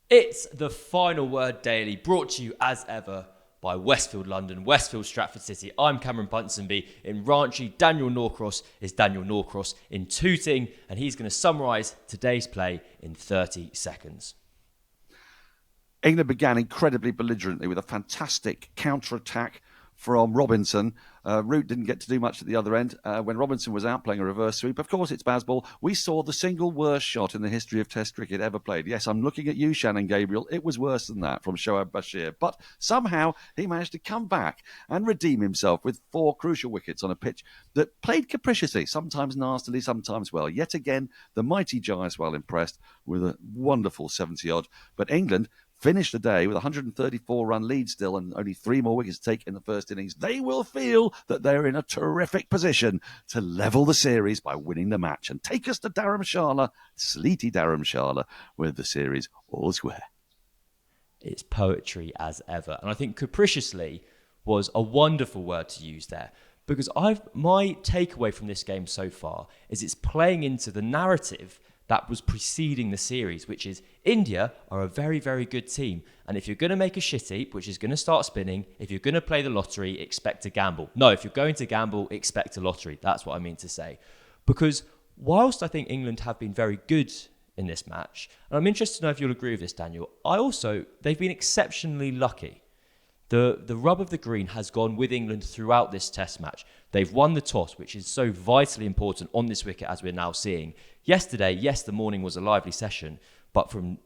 It's the Final Word Daily, brought to you as ever by Westfield London, Westfield Stratford City. I'm Cameron Punsonby. In Ranchi, Daniel Norcross is Daniel Norcross in Tooting, and he's going to summarise today's play in 30 seconds. England began incredibly belligerently with a fantastic counter-attack from Robinson. Root didn't get to do much at the other end. When Robinson was out playing a reverse sweep, of course it's Bazball. We saw the single worst shot in the history of Test cricket ever played. Yes, I'm looking at you, Shannon Gabriel. It was worse than that from Shoaib Bashir. But somehow he managed to come back and redeem himself with 4 crucial wickets on a pitch that played capriciously, sometimes nastily, sometimes well. Yet again, the mighty Jaiswal impressed with a wonderful 70-odd. But England finished the day with a 134-run lead still and only 3 more wickets to take in the first innings. They will feel that they're in a terrific position to level the series by winning the match and take us to Dharamshala, sleety Dharamshala, with the series all square. It's poetry as ever. And I think capriciously was a wonderful word to use there, because my takeaway from this game so far is it's playing into the narrative that was preceding the series, which is India are a very, very good team. And if you're going to make a shit heap, which is going to start spinning, if you're going to play the lottery, expect to gamble. No, if you're going to gamble, expect a lottery. That's what I mean to say. Because whilst I think England have been very good in this match, and I'm interested to know if you'll agree with this, Daniel, they've been exceptionally lucky. The rub of the green has gone with England throughout this test match. They've won the toss, which is so vitally important on this wicket, as we're now seeing. Yesterday, yes, the morning was a lively session, but from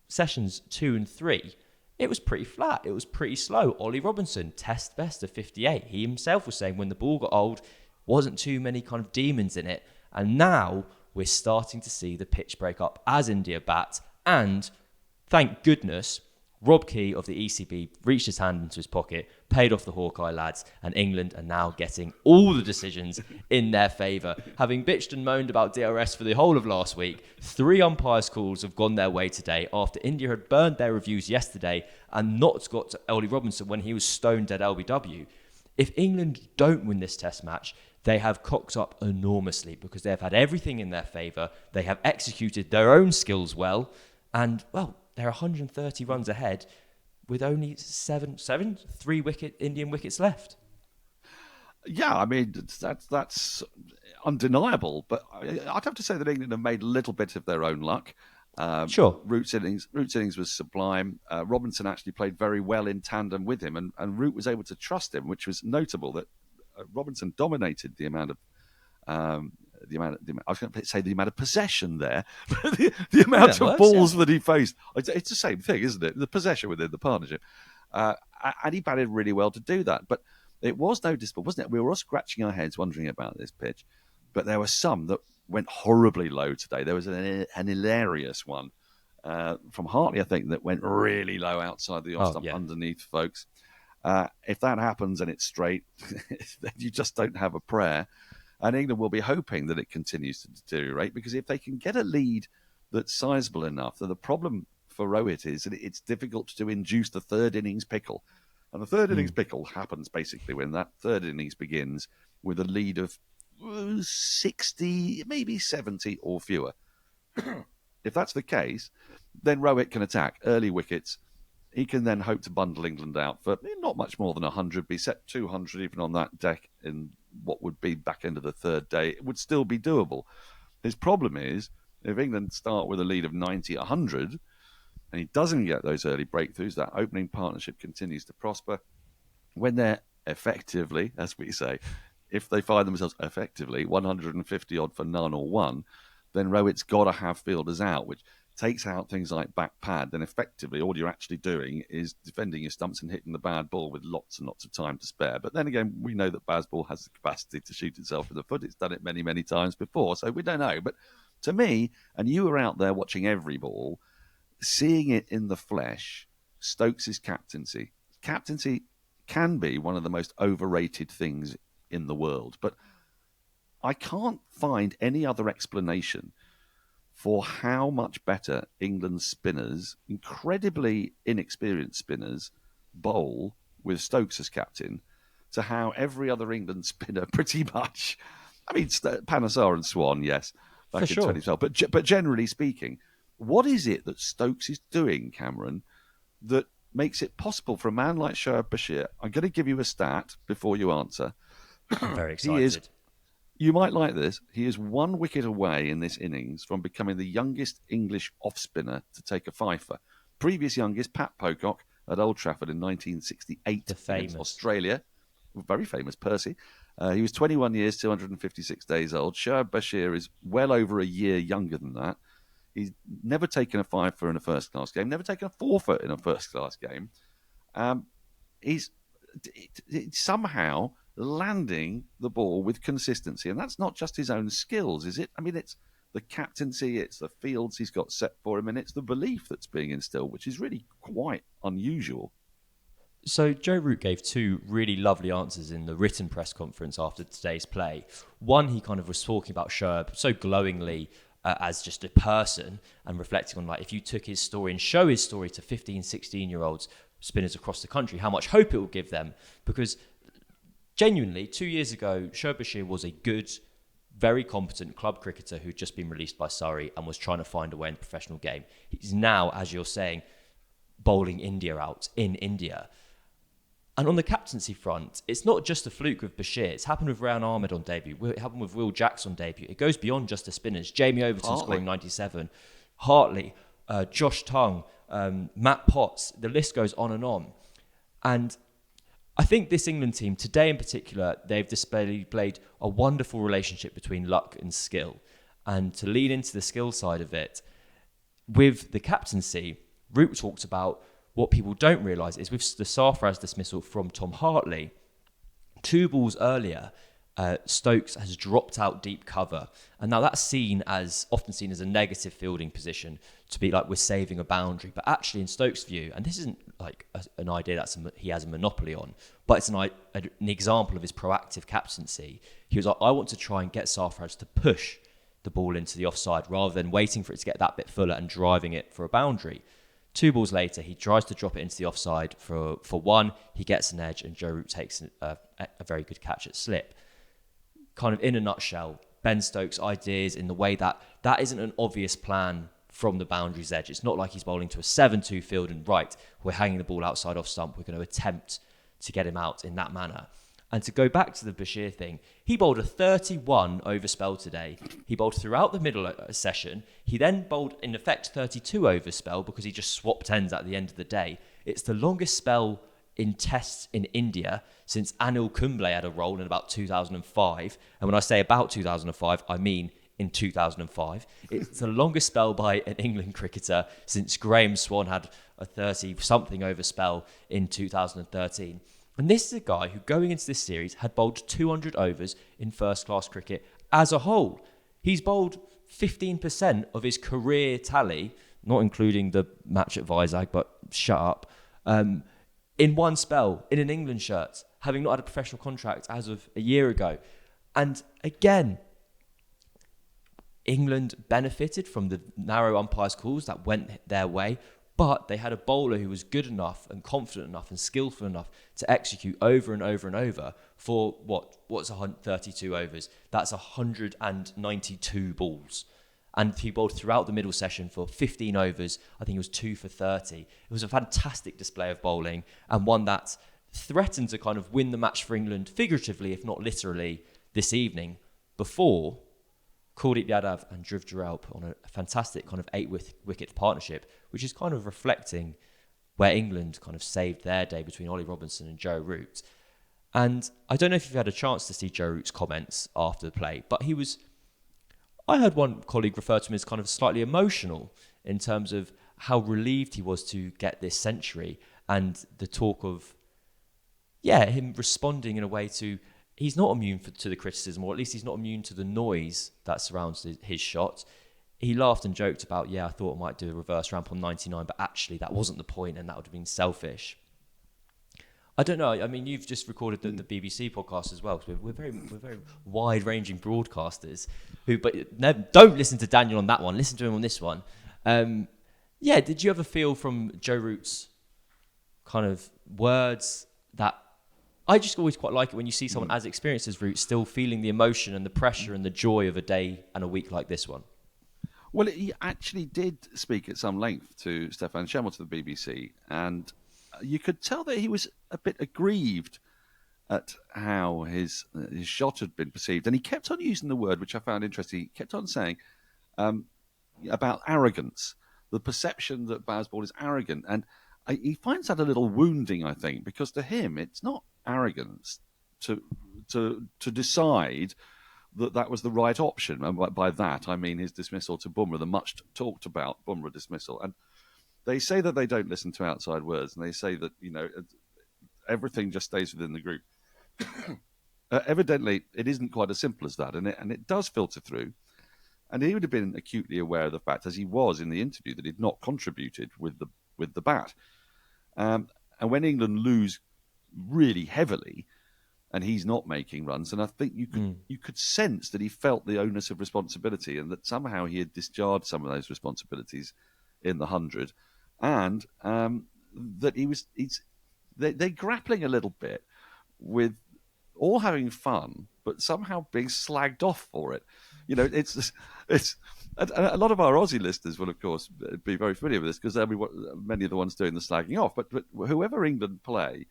sessions 2 and 3, it was pretty flat. It was pretty slow. Ollie Robinson, test best of 58. He himself was saying when the ball got old, wasn't too many kind of demons in it. And now we're starting to see the pitch break up as India bat. And thank goodness, Rob Key of the ECB reached his hand into his pocket, paid off the Hawkeye lads, and England are now getting all the decisions in their favour. Having bitched and moaned about DRS for the whole of last week, 3 umpires' calls have gone their way today after India had burned their reviews yesterday and not got to Ollie Robinson when he was stone dead LBW. If England don't win this test match, they have cocked up enormously because they have had everything in their favour. They have executed their own skills well, and, well, they're 130 runs ahead with only 3 Indian wickets left. Yeah, I mean, that's undeniable. But I'd have to say that England have made a little bit of their own luck. Sure. Root's innings was sublime. Robinson actually played very well in tandem with him, and Root was able to trust him, which was notable that Robinson dominated the amount of I was going to say the amount of possession there, the amount of balls that he faced. It's the same thing, isn't it? The possession within the partnership. And he batted really well to do that. But it was noticeable, wasn't it? We were all scratching our heads wondering about this pitch. But there were some that went horribly low today. There was an hilarious one from Hartley, I think, that went really low outside the off stump underneath folks. If that happens and it's straight, then you just don't have a prayer. And England will be hoping that it continues to deteriorate, because if they can get a lead that's sizable enough, then the problem for Rohit is that it's difficult to induce the third innings pickle. And the third innings pickle happens basically when that third innings begins with a lead of 60, maybe 70 or fewer. If that's the case, then Rohit can attack early wickets. He can then hope to bundle England out for not much more than 100, be set 200 even on that deck in what would be back end of the third day. It would still be doable. His problem is, if England start with a lead of 90, 100, and he doesn't get those early breakthroughs, that opening partnership continues to prosper. When they're effectively, as we say, if they find themselves effectively 150 odd for none or one, then Rohit's got to have fielders out, which takes out things like back pad. Then effectively all you're actually doing is defending your stumps and hitting the bad ball with lots and lots of time to spare. But then again, we know that Bazball has the capacity to shoot itself in the foot. It's done it many, many times before, so we don't know. But to me, and you were out there watching every ball, seeing it in the flesh, Stokes' captaincy. Captaincy can be one of the most overrated things in the world, but I can't find any other explanation for how much better England's spinners, incredibly inexperienced spinners, bowl with Stokes as captain, to how every other England spinner pretty much, I mean, Panesar and Swan, yes, back in 2012, but generally speaking, What is it that Stokes is doing, Cameron, that makes it possible for a man like Shoaib Bashir? I'm going to give you a stat before you answer. I'm very He is, excited. you might like this, he is 1 wicket away in this innings from becoming the youngest English off-spinner to take a fifer. Previous youngest, Pat Pocock, at Old Trafford in 1968 The against famous. Australia. Very famous Percy. He was 21 years, 256 days old. Shoaib Bashir is well over a year younger than that. He's never taken a fifer in a first-class game, never taken a forfeit in a first-class game. He's somehow landing the ball with consistency, and that's not just his own skills, is it? I mean, it's the captaincy, it's the fields he's got set for him, and it's the belief that's being instilled, which is really quite unusual. So Joe Root gave two really lovely answers in the written press conference after today's play. One, he kind of was talking about Shoaib so glowingly as just a person, and reflecting on, like, if you took his story and show his story to 15, 16-year-olds spinners across the country, how much hope it will give them. Because genuinely, 2 years ago, Shoaib Bashir was a good, very competent club cricketer who'd just been released by Surrey and was trying to find a way in the professional game. He's now, as you're saying, bowling India out in India. And on the captaincy front, it's not just a fluke with Bashir. It's happened with Rayan Ahmed on debut. It happened with Will Jacks on debut. It goes beyond just the spinners. Jamie Overton scoring 97. Hartley, Josh Tongue, Matt Potts. The list goes on and on. And I think this England team, today in particular, they've displayed a wonderful relationship between luck and skill. And to lean into the skill side of it, with the captaincy, Root talked about what people don't realise is with the Sarfraz dismissal from Tom Hartley, 2 balls earlier, Stokes has dropped out deep cover. And now that's often seen as a negative fielding position, to be like we're saving a boundary. But actually, in Stokes' view, and this isn't like an idea he has a monopoly on, but it's an example of his proactive captaincy. He was like, I want to try and get Sarfraz to push the ball into the offside rather than waiting for it to get that bit fuller and driving it for a boundary. 2 balls later, he tries to drop it into the offside for one. He gets an edge, and Joe Root takes a very good catch at slip. Kind of in a nutshell, Ben Stokes' ideas in the way that isn't an obvious plan from the boundary's edge. It's not like he's bowling to a 7-2 field and, right, we're hanging the ball outside off stump. We're going to attempt to get him out in that manner. And to go back to the Bashir thing, he bowled a 31 over spell today. He bowled throughout the middle session. He then bowled, in effect, 32 over spell because he just swapped ends at the end of the day. It's the longest spell in tests in India since Anil Kumble had a role in about 2005. And when I say about 2005, I mean in 2005. It's the longest spell by an England cricketer since Graham Swan had a 30-something over spell in 2013. And this is a guy who, going into this series, had bowled 200 overs in first-class cricket as a whole. He's bowled 15% of his career tally, not including the match at Vizag, but shut up, in one spell, in an England shirt, having not had a professional contract as of a year ago. And again, England benefited from the narrow umpires' calls that went their way, but they had a bowler who was good enough and confident enough and skillful enough to execute over and over and over for what's 32 overs? That's 192 balls. And he bowled throughout the middle session for 15 overs. I think it was 2 for 30. It was a fantastic display of bowling, and one that threatened to kind of win the match for England figuratively, if not literally, this evening, before Kuldeep Yadav and Dhruv Jurel put on a fantastic kind of 8-wicket partnership, which is kind of reflecting where England kind of saved their day between Ollie Robinson and Joe Root. And I don't know if you've had a chance to see Joe Root's comments after the play, but I heard one colleague refer to him as kind of slightly emotional in terms of how relieved he was to get this century, and the talk of, him responding in a way to, he's not immune to the criticism, or at least he's not immune to the noise that surrounds his shot. He laughed and joked about, I thought I might do a reverse ramp on 99, but actually that wasn't the point, and that would have been selfish. I don't know. I mean, you've just recorded the BBC podcast as well. So we're very wide-ranging broadcasters but don't listen to Daniel on that one. Listen to him on this one. Did you ever feel from Joe Root's kind of words that, I just always quite like it when you see someone as experienced as Root still feeling the emotion and the pressure and the joy of a day and a week like this one? Well, he actually did speak at some length to Stefan Schemmel to the BBC, and you could tell that he was a bit aggrieved at how his shot had been perceived. And he kept on using the word, which I found interesting. He kept on saying about arrogance, the perception that Bazball is arrogant. And he finds that a little wounding, I think, because to him, it's not arrogance to decide that was the right option. And by that, I mean his dismissal to Bumrah, the much talked about Bumrah dismissal. And they say that they don't listen to outside words, and they say that, everything just stays within the group. Evidently, it isn't quite as simple as that, and it does filter through. And he would have been acutely aware of the fact, as he was in the interview, that he'd not contributed with the bat. And when England lose really heavily, and he's not making runs, and I think you could sense that he felt the onus of responsibility, and that somehow he had discharged some of those responsibilities in the 100, and that they're grappling a little bit with all having fun, but somehow being slagged off for it. It's a lot of our Aussie listeners will, of course, be very familiar with this because they'll be many of the ones doing the slagging off. But whoever England play,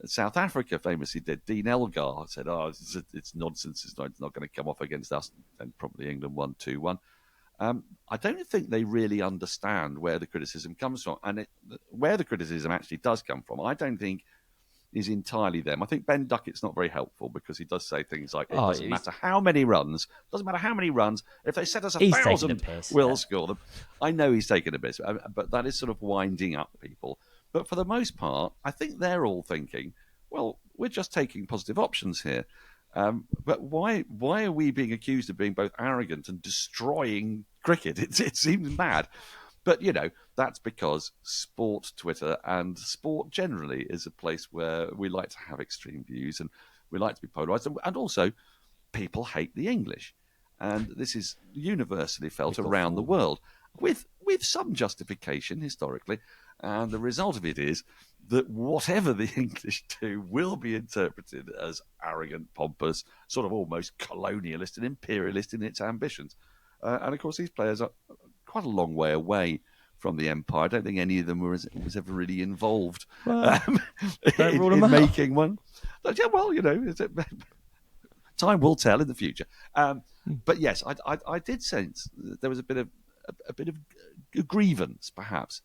South Africa famously did. Dean Elgar said, "Oh, it's nonsense. It's not going to come off against us." And probably England won 2-1. I don't think they really understand where the criticism comes from, and where the criticism actually does come from, I don't think is entirely them. I think Ben Duckett's not very helpful because he does say things like, it doesn't matter how many runs, if they set us 1,000, we'll score them. I know he's taken a piss, but that is sort of winding up people. But for the most part, I think they're all thinking, well, we're just taking positive options here. But why are we being accused of being both arrogant and destroying cricket? It seems mad. But, that's because sport Twitter and sport generally is a place where we like to have extreme views and we like to be polarised. And also, people hate the English. And this is universally felt around the world with some justification historically. And the result of it is that whatever the English do will be interpreted as arrogant, pompous, sort of almost colonialist and imperialist in its ambitions. And, of course, these players are quite a long way away from the empire. I don't think any of them was ever really involved in making one. But, yeah, well, time will tell in the future. But yes, I did sense that there was a bit of a grievance, perhaps,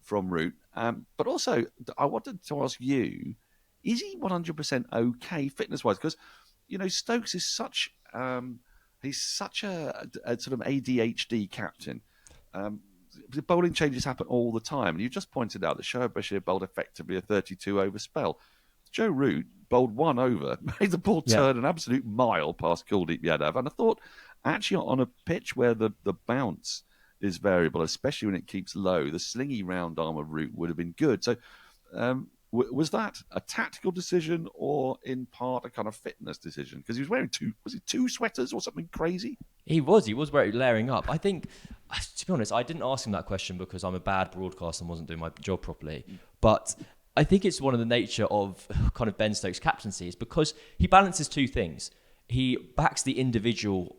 from Root. But also, I wanted to ask you: is he 100% okay fitness-wise? Because Stokes is such he's such a sort of ADHD captain. The bowling changes happen all the time, and you just pointed out that Shoaib Bashir bowled effectively a 32-over spell. Joe Root bowled 1 over, made the ball turn an absolute mile past Kuldeep Yadav, and I thought, actually, on a pitch where the bounce is variable, especially when it keeps low, the slingy round arm of Root would have been good. So, was that a tactical decision or in part a kind of fitness decision? Because he was wearing two sweaters or something crazy? He was wearing layering up. I think, to be honest, I didn't ask him that question because I'm a bad broadcaster and wasn't doing my job properly. But I think it's one of the nature of kind of Ben Stokes' captaincy is because he balances two things. He backs the individual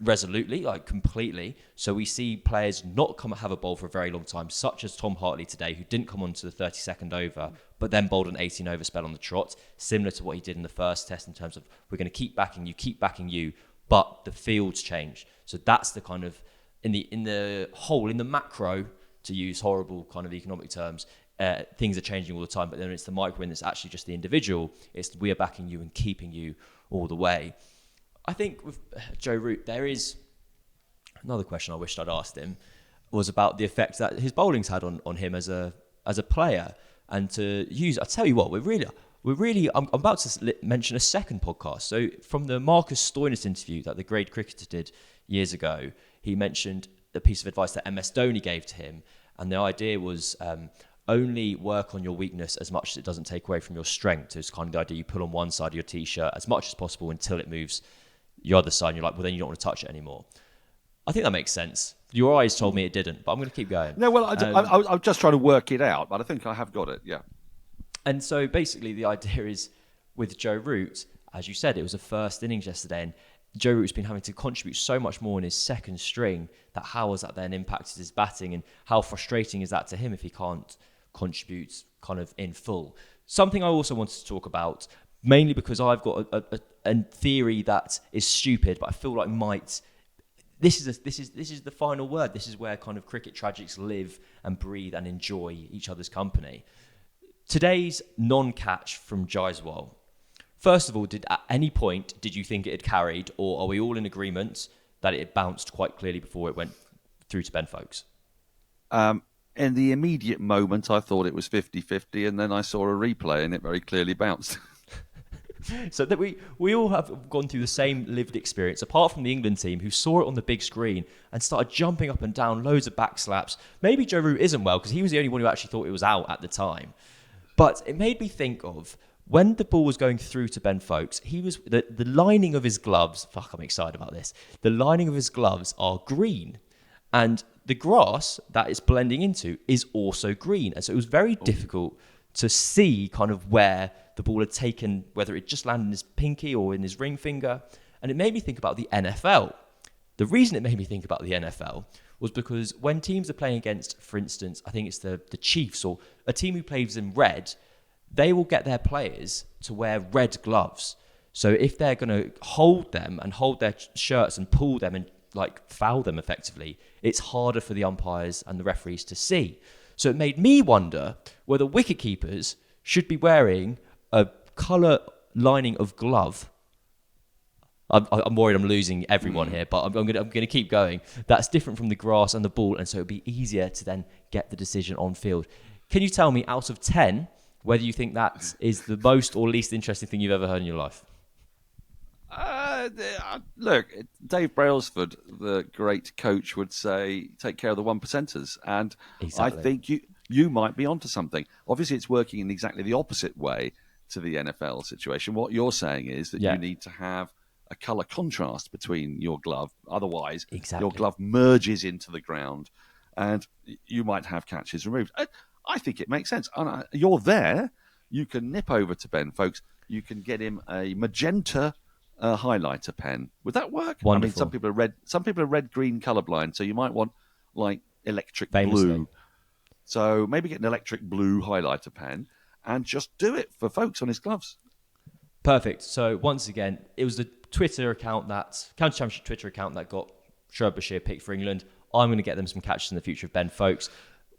resolutely, like completely. So we see players not have a bowl for a very long time, such as Tom Hartley today, who didn't come on to the 32nd over, but then bowled an 18-over spell on the trot, similar to what he did in the first test in terms of, we're going to keep backing you, but the field's change. So that's the kind of, in the macro, to use horrible kind of economic terms, things are changing all the time, but then it's the micro and it's actually just the individual. It's we are backing you and keeping you all the way. I think with Joe Root, there is another question I wished I'd asked him was about the effect that his bowling's had on him as a player. And to use, I'll tell you what, we're really. I'm about to mention a second podcast. So from the Marcus Stoinis interview that the Grade Cricketer did years ago, he mentioned the piece of advice that MS Dhoni gave to him, and the idea was only work on your weakness as much as it doesn't take away from your strength. So it's kind of the idea you pull on one side of your t-shirt as much as possible until it moves your other side, and you're like, well, then you don't want to touch it anymore. I think that makes sense. Your eyes told me it didn't, but I'm going to keep going. No, well, I'm just trying to work it out, but I think I have got it, yeah. And so basically the idea is with Joe Root, as you said, it was a first innings yesterday, and Joe Root's been having to contribute so much more in his second string how has that then impacted his batting, and how frustrating is that to him if he can't contribute kind of in full? Something I also wanted to talk about, mainly because I've got a theory that is stupid, but I feel like might. This is the final word. This is where kind of cricket tragics live and breathe and enjoy each other's company. Today's non-catch from Jaiswal. First of all, at any point did you think it had carried, or are we all in agreement that it had bounced quite clearly before it went through to Ben Folkes? In the immediate moment, I thought it was 50-50, and then I saw a replay and it very clearly bounced. So that we all have gone through the same lived experience, apart from the England team, who saw it on the big screen and started jumping up and down, loads of back slaps. Maybe Joe Root isn't well, because he was the only one who actually thought it was out at the time. But it made me think of when the ball was going through to Ben Folkes, he was the lining of his gloves. Fuck, I'm excited about this. The lining of his gloves are green, and the grass that it's blending into is also green. And so it was very difficult to see kind of where the ball had taken, whether it just landed in his pinky or in his ring finger. And it made me think about the NFL. The reason it made me think about the NFL was because when teams are playing against, for instance, I think it's the Chiefs or a team who plays in red, they will get their players to wear red gloves. So if they're going to hold them and hold their shirts and pull them and like foul them effectively, it's harder for the umpires and the referees to see. So it made me wonder whether wicket keepers should be wearing a colour lining of glove. I'm worried I'm losing everyone here, but I'm going to keep going. That's different from the grass and the ball, and so it'd be easier to then get the decision on field. Can you tell me, out of 10, whether you think that is the most or least interesting thing you've ever heard in your life? Look, Dave Brailsford, the great coach, would say, take care of the one percenters. And exactly. I think you might be onto something. Obviously, it's working in exactly the opposite way to the NFL situation. What you're saying is that you need to have a colour contrast between your glove. Otherwise, your glove merges into the ground and you might have catches removed. I think it makes sense. And you're there. You can nip over to Ben Folkes. You can get him a magenta highlighter pen. Would that work? Wonderful. I mean, some people are red-green colourblind, so you might want like electric Famously. blue. So maybe get an electric blue highlighter pen and just do it for Folkes on his gloves. Perfect. So once again, it was the Twitter account County Championship Twitter account that got Shoaib Bashir picked for England. I'm going to get them some catches in the future of Ben Folkes.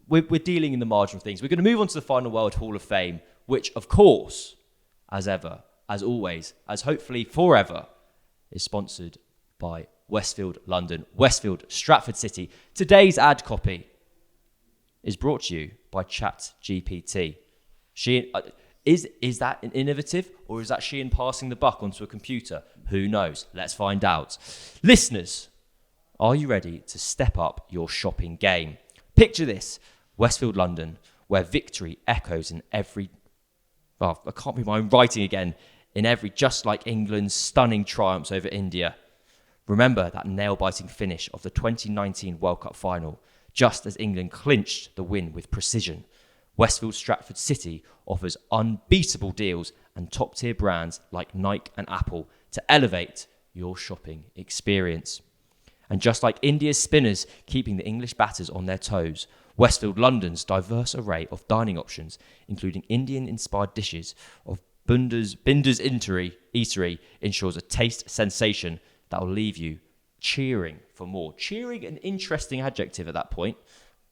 We're dealing in the marginal things. We're going to move on to the Final World Hall of Fame, which, of course, as ever, as always, as hopefully forever, is sponsored by Westfield London, Westfield Stratford City. Today's ad copy is brought to you by ChatGPT. Is that innovative, or is that Sheehan passing the buck onto a computer? Who knows? Let's find out. Listeners, are you ready to step up your shopping game? Picture this, Westfield London, where victory echoes in every... Oh, I can't read my own writing again. In every, just like England's stunning triumphs over India. Remember that nail-biting finish of the 2019 World Cup final, just as England clinched the win with precision. Westfield Stratford City offers unbeatable deals and top-tier brands like Nike and Apple to elevate your shopping experience. And just like India's spinners keeping the English batters on their toes, Westfield London's diverse array of dining options, including Indian-inspired dishes of Binder's Eatery, ensures a taste sensation that will leave you cheering for more. Cheering, an interesting adjective at that point,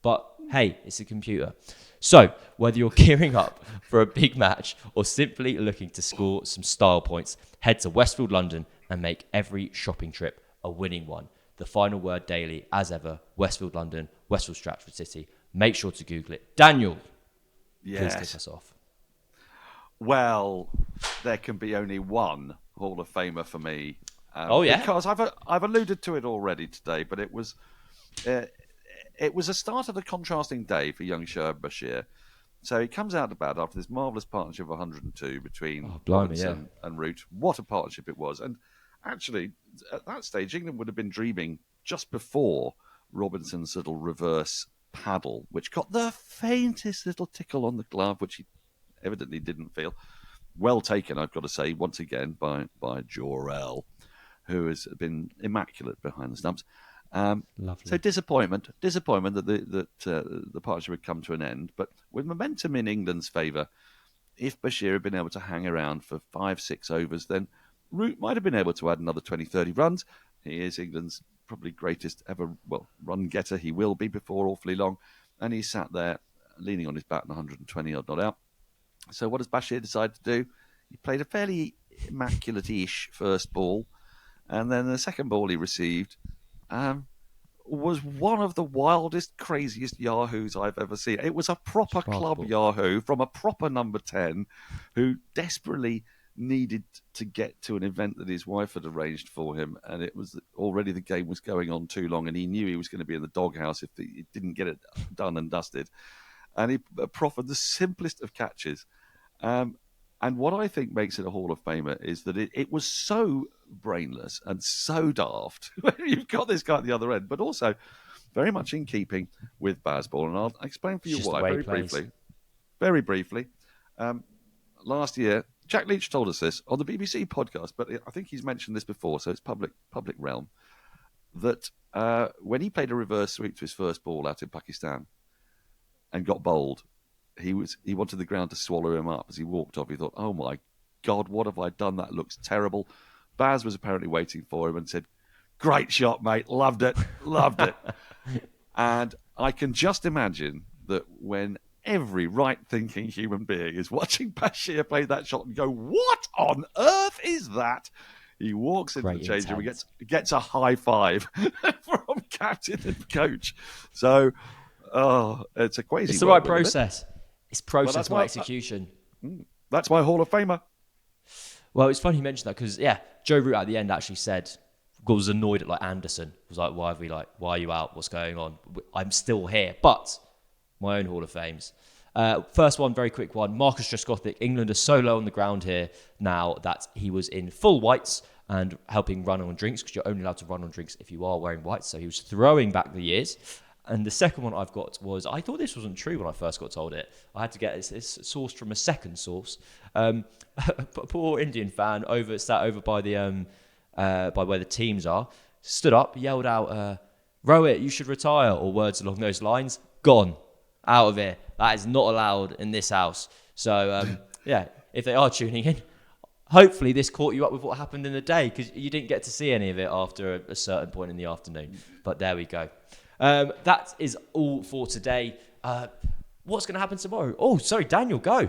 but hey, it's a computer. So, whether you're gearing up for a big match or simply looking to score some style points, head to Westfield London and make every shopping trip a winning one. The Final Word Daily, as ever, Westfield London, Westfield Stratford City. Make sure to Google it. Daniel, please take us off. Well, there can be only one Hall of Famer for me. Because I've alluded to it already today, but it was a start of a contrasting day for young Shoaib Bashir. So he comes out about after this marvellous partnership of 102 between Robinson and Root. What a partnership it was. And actually, at that stage, England would have been dreaming just before Robinson's little reverse paddle, which got the faintest little tickle on the glove, which he evidently didn't feel. Well taken, I've got to say, once again, by Jor-El, who has been immaculate behind the stumps. Lovely. So disappointment that the partnership had come to an end. But with momentum in England's favour, if Bashir had been able to hang around for 5-6 overs, then Root might have been able to add another 20-30 runs. He is England's probably greatest ever run getter. He will be before awfully long. And he sat there leaning on his bat and 120 odd not out. So what does Bashir decide to do? He played a fairly immaculate-ish first ball. And then the second ball he received was one of the wildest, craziest yahoos I've ever seen. It was a proper club yahoo from a proper number 10 who desperately needed to get to an event that his wife had arranged for him, and it was already the game was going on too long, and he knew he was going to be in the doghouse if he didn't get it done and dusted. And he proffered the simplest of catches. And what I think makes it a Hall of Famer is that it was so brainless and so daft. You've got this guy at the other end, but also very much in keeping with Bazball. And I'll explain for you why very briefly. Last year, Jack Leach told us this on the BBC podcast, but I think he's mentioned this before, so it's public realm, that when he played a reverse sweep to his first ball out in Pakistan and got bowled, he wanted the ground to swallow him up as he walked off. He thought, "Oh my God, what have I done? That looks terrible." Baz was apparently waiting for him and said, "Great shot, mate. Loved it. And I can just imagine that when every right-thinking human being is watching Bashir play that shot and go, "What on earth is that?" He walks into the change room and gets a high five from captain and coach. So, it's a crazy. It's the right process. It's process, not execution. That's my Hall of Famer. Well, it's funny you mentioned that because, Joe Root at the end actually was annoyed at Anderson. Was like, why are you out? What's going on? I'm still here. But my own Hall of Fames. First one, very quick one. Marcus Trescothick. England are so low on the ground here now that he was in full whites and helping run on drinks, because you're only allowed to run on drinks if you are wearing whites. So he was throwing back the years. And the second one I've got was, I thought this wasn't true when I first got told it. I had to get it's sourced from a second source. A poor Indian fan sat over by the by where the teams are, stood up, yelled out, "Rohit, you should retire," or words along those lines. Gone. Out of here. That is not allowed in this house. So, if they are tuning in, hopefully this caught you up with what happened in the day, because you didn't get to see any of it after a certain point in the afternoon. But there we go. That is all for today. What's going to happen tomorrow? Oh, sorry, Daniel, go.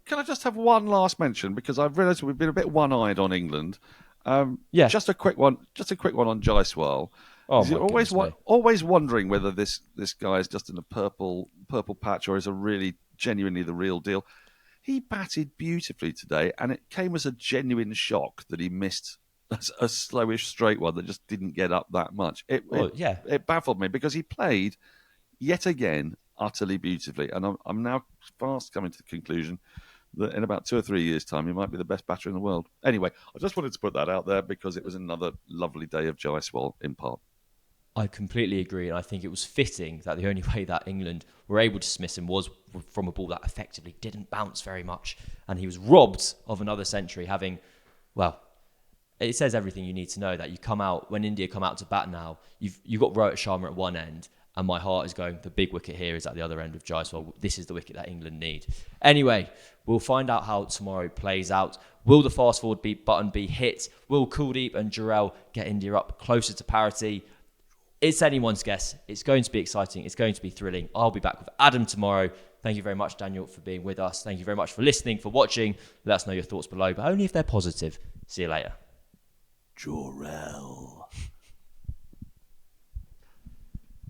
Can I just have one last mention, because I've realised we've been a bit one-eyed on England. Just a quick one on Jaiswal. Oh, you're always wondering whether this guy is just in a purple patch or is a really genuinely the real deal. He batted beautifully today, and it came as a genuine shock that he missed a slowish straight one that just didn't get up that much. It baffled me, because he played yet again utterly beautifully, and I'm now fast coming to the conclusion that in about 2 or 3 years' time he might be the best batter in the world. Anyway, I just wanted to put that out there because it was another lovely day of Jaiswal in part. I completely agree, and I think it was fitting that the only way that England were able to dismiss him was from a ball that effectively didn't bounce very much, and he was robbed of another century, having, it says everything you need to know that when India come out to bat now, you've got Rohit Sharma at one end, and my heart is going, the big wicket here is at the other end of Jaiswal. This is the wicket that England need. Anyway, we'll find out how tomorrow plays out. Will the fast forward button be hit? Will Kuldeep and Jarrell get India up closer to parity? It's anyone's guess. It's going to be exciting. It's going to be thrilling. I'll be back with Adam tomorrow. Thank you very much, Daniel, for being with us. Thank you very much for listening, for watching. Let us know your thoughts below, but only if they're positive. See you later. Jarrell.